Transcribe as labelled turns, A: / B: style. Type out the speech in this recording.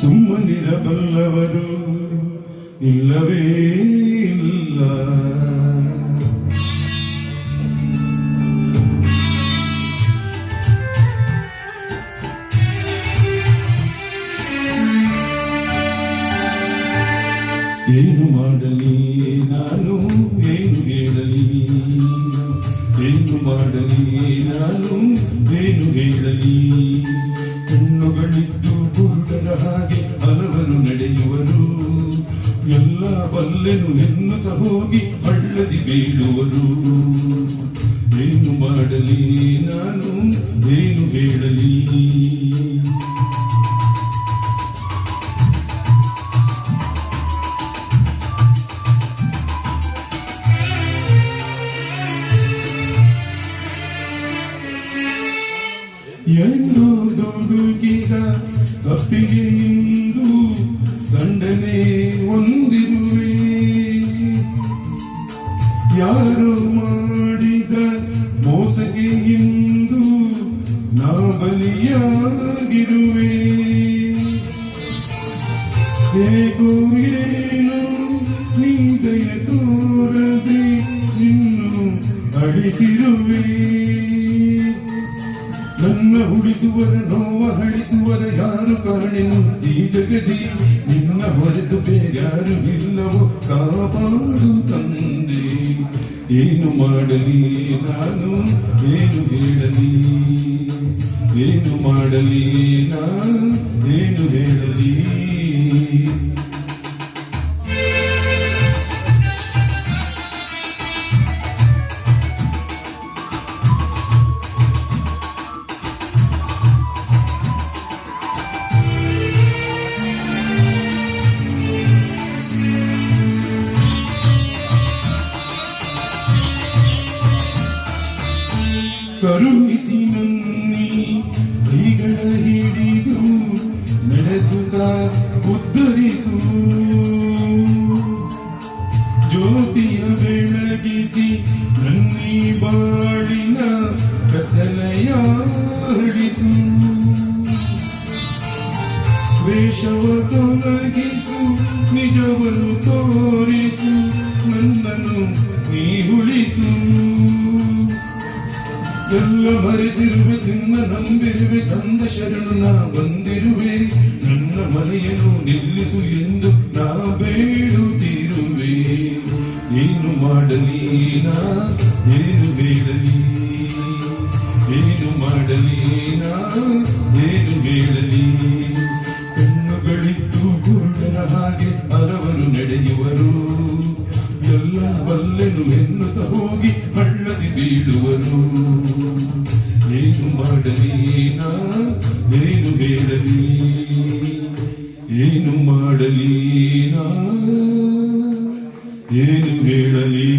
A: ಸುಮ್ಮನಿರಬಲ್ಲವರು ಇಲ್ಲವೇ ಇಲ್ಲ. ಏನು ಮಾಡಲಿ ನಾನು, ಏನು ಹೇಳಲಿ, ಏನು ಮಾಡಲಿ ನಾನು, ಏನು ಹೇಳಲಿ. ಕಣ್ಣುಗಳಿದ್ದು ಕುರುಡರ ಹಾಗೆ ಹಲವರು ನಡೆಯುವರು, ಎಲ್ಲ ಬಲ್ಲೆನು ಎನ್ನುತ್ತ ಹೋಗಿ ಹಳ್ಳದಿ ಬೀಳುವರು. ಏನು ಮಾಡಲಿ ನಾನು, ಏನು ಹೇಳಲಿ. ಎಂದು ದುಡುಕಿದ ತಪ್ಪಿಗೆ ಇಂದು ದಂಡನೆ ಹೊಂದಿರುವೆ. ಯಾರು ಮಾಡಿದ ಮೋಸಕ್ಕೆ ಇಂದು ನಾ ಬಲಿಯಾಗಿರುವೆ. ಹೇಗೋ ಏನು ನೀ ದಯ ತೋರದೆ ಇನ್ನು ಅಳಿಸಿರುವೆ. ನನ್ನ ಉಳಿಸುವರ ನೋವ ಹಳಿಸುವರ ಯಾರು ಕಾಣೆನು ಈ ಜಗದಿ, ನಿನ್ನ ಹೊರತು ಬೇರ್ಯಾರು ಇಲ್ಲವೋ ಕಾಪಾಡು ತಂದೆ. ಏನು ಮಾಡಲಿ ನಾನು, ಏನು ಹೇಳಲಿ, ಏನು ಮಾಡಲಿ ನಾನು, ಏನು ಹೇಳಲಿ. ಕರುಣಿಸಿ ನನ್ನಿ ಕೈಗಳ ಹಿಡಿದು ನಡೆಸುತ್ತ ಉದ್ಧರಿಸು. ಜ್ಯೋತಿಯ ಬೆಳಗಿಸಿ ನನ್ನಿ ಬಾಳಿನ ಕತ್ತಲೆಯ ಅಳಿಸು. ವೇಷವ ತೊಲಗಿಸು, ನಿಜವನ್ನು ತೋರಿಸು, ನನ್ನನ್ನು ನೀ ಉಳಿಸು. ಎಲ್ಲ ಮರೆತಿರುವೆ, ನಿನ್ನ ನಂಬಿರುವೆ, ತಂದ ಶರಣು ನಾ ಬಂದಿರುವೆ. ನನ್ನ ಮನೆಯನ್ನು ನಿಲ್ಲಿಸು ಎಂದು ನಾ ಬೇಡುತ್ತಿರುವೆ. ಏನು ಮಾಡಲಿ ನಾ, ಏನು ಹೇಳಲಿ, ಏನು ಮಾಡಲಿ ನಾ, ಏನು ಹೇಳಲಿ. ಕಣ್ಣುಗಳಿದ್ದು ಕುರುಡರ ಹಾಗೆ ಹಲವರು ನಡೆಯುವರು, ಎಲ್ಲ ಬಲ್ಲೆನು ಎನ್ನುತ್ತ ಹೋಗಿ ಹಳ್ಳದಿ ಬೀಳುವರು. ಏನು ಮಾಡಲಿ ನಾ, ಏನು ಹೇಳಲಿ, ಏನು ಮಾಡಲಿ ನಾ, ಏನು ಹೇಳಲಿ.